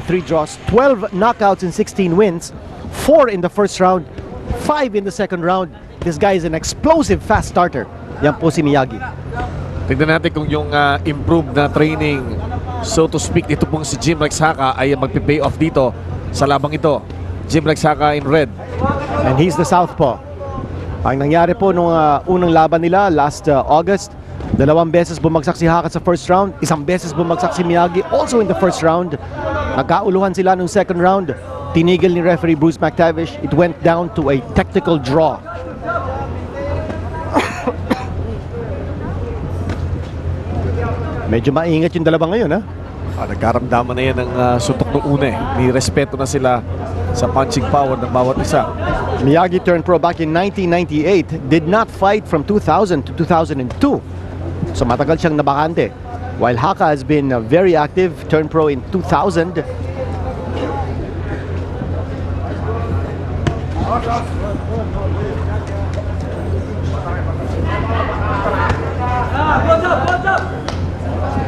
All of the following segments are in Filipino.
3 draws, 12 knockouts and 16 wins, 4 in the first round, 5 in the second round. This guy is an explosive fast starter. Yan po si Miyagi. Tignan natin kung yung improved na training, so to speak, dito pong si Jim Rex Haka ay magpipay off dito sa labang ito. Jim Rex Haka in red. And he's the southpaw. Ang nangyari po nung unang laban nila last August, 2 beses bumagsak si Haka sa first round, 1 beses bumagsak si Miyagi also in the first round. Nagkauluhan sila nung second round. Tinigil ni referee Bruce McTavish. It went down to a technical draw. Medyo maingat yung dalawa ngayon, ha? Nagkaramdaman na yan ng suntok noong una eh. May respeto na sila sa punching power ng bawat isa. Miyagi turned pro back in 1998. Did not fight from 2000 to 2002. So matagal siyang nabakante. While Haka has been very active, turned pro in 2000.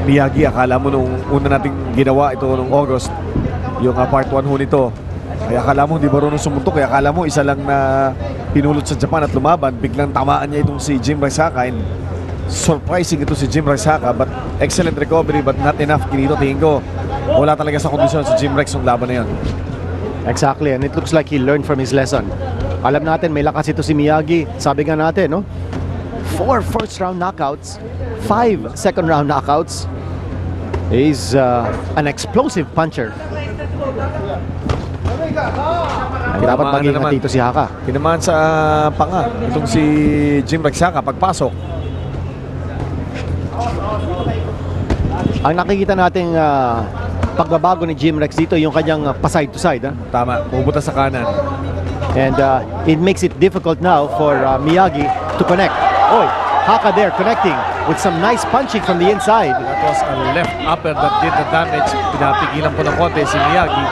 Miyagi, akala mo nung una nating ginawa ito nung August, yung part 1 ho nito, kaya akala mo hindi marunong sumuntok, kaya akala mo isa lang na pinulot sa Japan at lumaban, biglang tamaan niya itong si Jim Rex Haka. And surprising ito si Jim Rex Haka, but excellent recovery but not enough. Kinito, tingin ko wala talaga sa kondisyon si Jim Rex yung laban na yun. Exactly, and it looks like he learned from his lesson. Alam natin may lakas ito si Miyagi. Sabi nga natin, no? 4 first round knockouts, 5 second round knockouts. He's an explosive puncher. Dapat maging dito si Haka. Tinamaan sa panga itong si Jim Rex Haka pagpasok. Ang nakikita nating pagbabago ni Jim Rex dito, yung kanyang pa-side to side. Tama, pupunta sa kanan. And it makes it difficult now for Miyagi to connect. Oy, Haka there connecting with some nice punching from the inside. That was a left upper that did the damage. Pinapigilan po ng konti si Miyagi.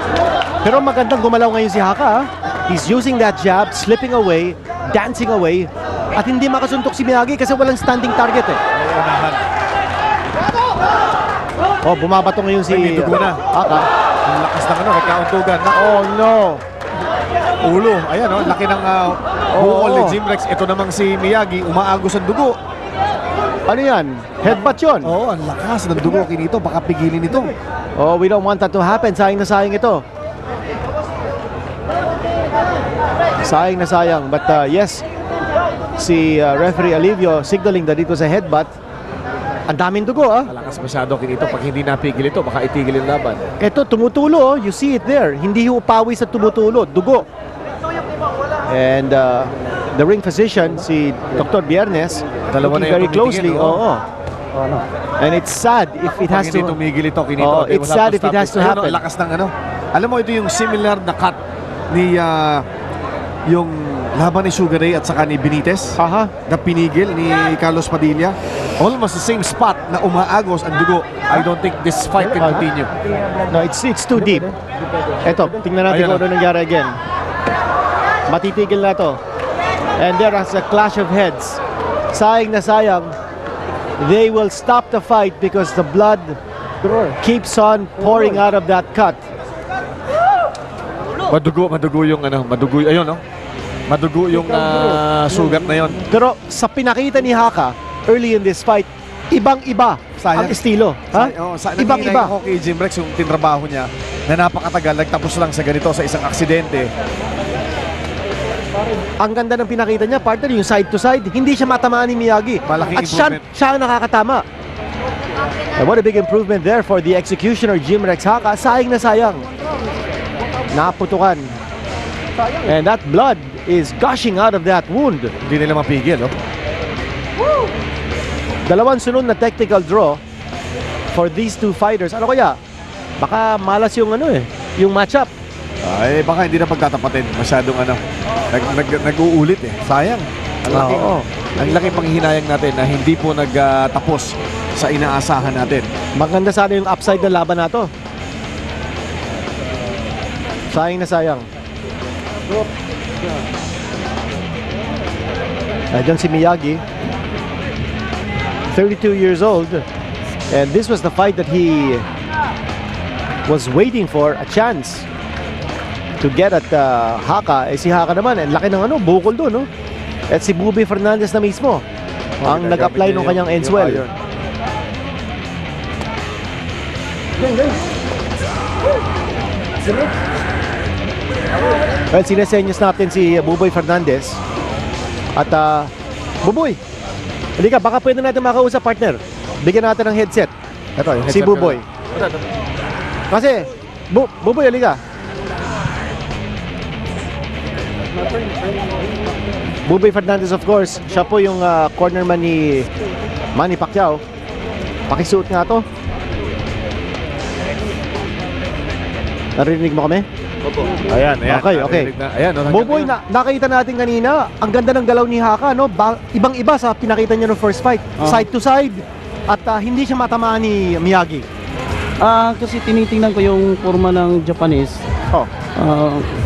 Pero magandang gumalaw ngayon si Haka. He's using that jab, slipping away, dancing away. At hindi makasuntok si Miyagi kasi walang standing target eh. Unahan. Oh, bumabato ngayon si May dugo na. Haka. Ang lakas ng nagkauntugan. Oh no. Ulo. Ayan laki ng bukol ni Jim Rex. Ito namang si Miyagi, umaagos ang dugo. Ano yan? Headbutt yun? Oo, ang lakas ng dugo kinito. Baka pigilin ito. Oh, we don't want that to happen. Sayang na sayang ito. Sayang na sayang. But yes, si referee Alivio signaling that it was a headbutt. Ang daming dugo, Malakas masyado kinito. Pag hindi napigil ito, baka itigil yung laban. Ito, tumutulo, you see it there. Hindi upawi sa tumutulo, dugo. And the ring physician, si Dr. Biernes, Dalawa looking na yung very closely. tumitingin, Oo. And it's sad if it has Pag hindi to... tumigil ito kinito. Oh, it's sad if it has to happen. Lakas ng Alam mo, ito yung similar na cut ni yung laban ni Sugar Ray at saka ni Benitez. Aha. Na pinigil ni Carlos Padilla. Almost the same spot na umaagos ang dugo. I don't think this fight can continue. No, it's too deep. Ito, tingnan natin Ayan kung ano nangyari again. Matitigil na to. And there is a clash of heads. Sayang na sayang. They will stop the fight because the blood keeps on pouring out of that cut. Madugo yung ayun madugo yung sugat na yon. Pero sa pinakita ni Haka early in this fight, ibang-iba ang estilo. Ha? Ibang-iba. Ako kay Jim Rex yung tinrabaho niya na napakatagal, nagtapos lang sa ganito sa isang aksidente. Ang ganda ng pinakita niya, partner, yung side to side, hindi siya matamaan ni Miyagi. Malaking At siya improvement. ang nakakatama. And what a big improvement there for the executioner Jim Rex Haka. Sayang na sayang. Naputukan. And that blood is gushing out of that wound. Hindi nila mapigil, Dalawang sunod na technical draw for these two fighters. Ano kaya? Baka malas yung yung matchup. Ay, baka hindi na pagtatapatin. Masyadong nag-uulit Sayang. Ang laking panghihinayang natin na hindi po nagtapos sa inaasahan natin. Maganda sana yung upside ng laban na to. Sayang na sayang. Diyan si Miyagi, 32 years old, and this was the fight that he was waiting for a chance to get at Haka. Si Haka naman, laki ng bukol doon, no? At si Buboy Fernandez na mismo ang nag-apply ng kanyang Enswell. Well, sinesenyos natin si Buboy Fernandez. At Buboy, halika, baka pwede natin makausap, partner. Bigyan natin ng headset. Ito, yung Si headset Buboy. ko na. Kasi, Buboy, halika. Buboy Fernandez, of course, siya po yung cornerman ni Manny Pacquiao. Pakisuot nga to. Narinig mo kami? Opo. Ayan. Okay. Narinig na. Ayan, Buboy, nakita natin kanina, ang ganda ng galaw ni Haka, no? Ibang-iba sa pinakita niya no first fight. Side to side. At hindi siya matamaan ni Miyagi. Kasi tinitingnan ko yung forma ng Japanese. Oh.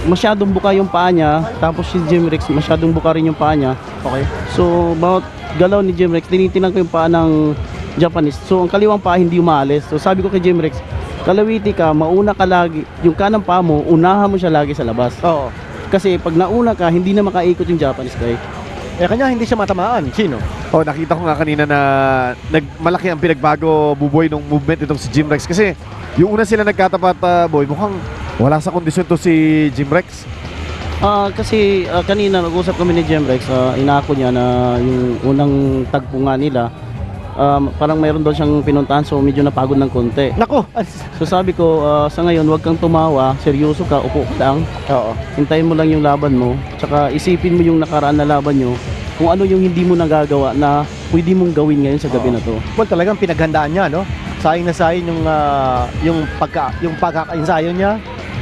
Masyadong buka yung paa niya. Tapos si Jim Rex, masyadong buka rin yung paa niya. Okay. So, bawat galaw ni Jim Rex, tinitingnan ko yung paa ng Japanese. So, ang kaliwang paa hindi umaalis. So, sabi ko kay Jim Rex, kalawiti ka, mauna ka lagi. Yung kanang paa mo, unahan mo siya lagi sa labas. Oo. Kasi pag nauna ka, hindi na makaikot yung Japanese guy. Kanya hindi siya matamaan. Sino? Oh, nakita ko nga kanina na malaki ang pinagbago, Buboy, nung movement itong si Jim Rex. Kasi yung una sila nagkatapat, boy, mukhang wala sa kondisyon to si Jim Rex. Kasi kanina nag-usap kami ni Jim Rex, inako niya na yung unang tagpo nga nila, parang mayroon daw siyang pinuntahan, so medyo napagod ng konti. Nako! So sabi ko, sa ngayon huwag kang tumawa, seryoso ka, upo ka lang, Oo. hintayin mo lang yung laban mo, tsaka isipin mo yung nakaraan na laban nyo, kung ano yung hindi mo nagagawa na pwede mong gawin ngayon sa gabi na to. Well, talagang pinaghandaan niya, no? Sayang na sayang yung pagkakainsayo niya,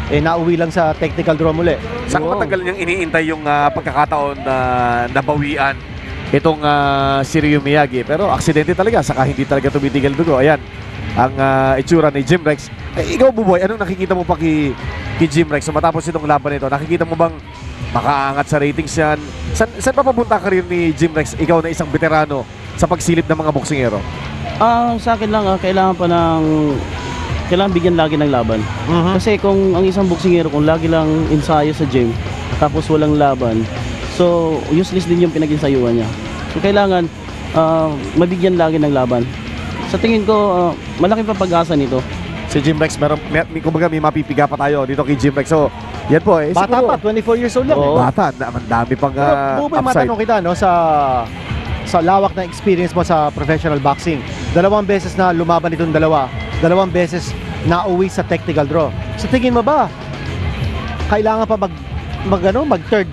nauwi lang sa technical draw muli. Saan matagal niyang iniintay yung pagkakataon na nabawian itong si Ryu Miyagi. Pero aksidente talaga, saka hindi talaga tumitigil dugo. Ayan, ang itsura ni Jim Rex. Ikaw, Buboy, anong nakikita mo pa kay Jim Rex? So, matapos itong laban ito, nakikita mo bang makaangat sa ratings yan? Saan pa papunta ka rin ni Jim Rex, ikaw na isang veterano sa pagsilip ng mga boksingero? Sa akin lang, kailangan bigyan lagi ng laban. Kasi kung ang isang boksingero, kung lagi lang ensayo sa gym, tapos walang laban, so useless din yung pinag-ensayuhan niya. So kailangan mabigyan lagi ng laban. Sa tingin ko, malaking pa pag-asa nito. Si Jim Rex, kumbaga may mapipiga pa tayo dito kay Jim Rex. So, yan po eh. Bata siguro, pa, 24 years old lang. Oo. Bata, ang dami pang Buboy, upside. matanong kita, no, sa lawak na experience mo sa professional boxing. 2 beses na lumaban itong 2 beses na uwi sa technical draw. Sa tingin mo ba, kailangan pa mag third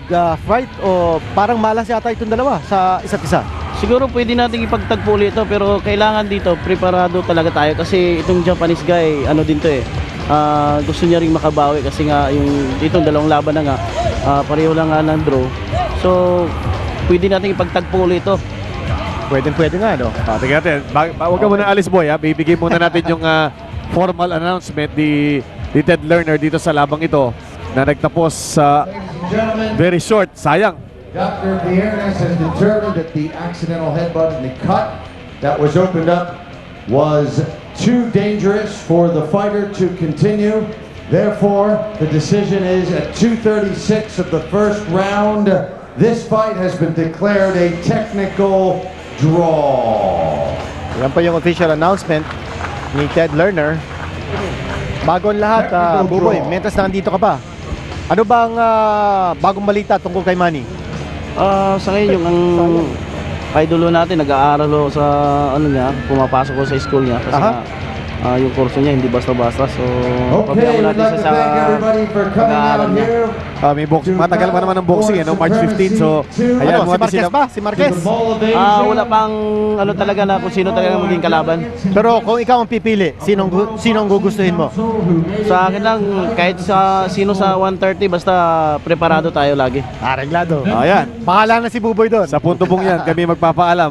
fight o parang malas yata itong 2 sa isa't isa? Siguro pwede natin ipagtagpo ulit ito, pero kailangan dito preparado talaga tayo kasi itong Japanese guy, ano din to gusto niya ring makabawi kasi nga yung itong 2 laban na nga, pareho lang nga ng draw. So pwede natin ipagtagpo ulit ito. Pwede nga, no? Tingnan natin. Huwag ka muna alis, boy. Bibigay muna natin yung formal announcement ni Ted Lerner dito sa labang ito na nagtapos sa very short. Sayang. Dr. Viernes has determined that the accidental headbutt and the cut that was opened up was too dangerous for the fighter to continue. Therefore, the decision is at 2:36 of the first round. This fight has been declared a technical draw. Yan pa yung official announcement ni Ted Lerner. Bago ang lahat, Buboy, mentas nandito ka pa. Ano bang bagong balita tungkol kay Manny? Sa ngayon, yung ang idolo natin, nag-aaral ho sa ano niya, pumapasok ko sa school niya kasi nga, yung kurso niya hindi basta-basta. So, Okay, pabayaan we'd natin like to siya sa thank everybody for coming pag-aaral out niya. here. May matagal pa naman ang boxing, March 15. So, ayan, Ano, si Marquez ba? Si Marquez? To the Mall of Wala Asia. pang ano talaga na kung sino talaga maging kalaban. Pero kung ikaw ang pipili, sinong gugustuhin mo? Sa akin lang, kahit sa sino sa 130, basta preparado tayo lagi. Areglado. ayan. Bahala na si Buboy doon. Sa punto pong yan, kami magpapaalam.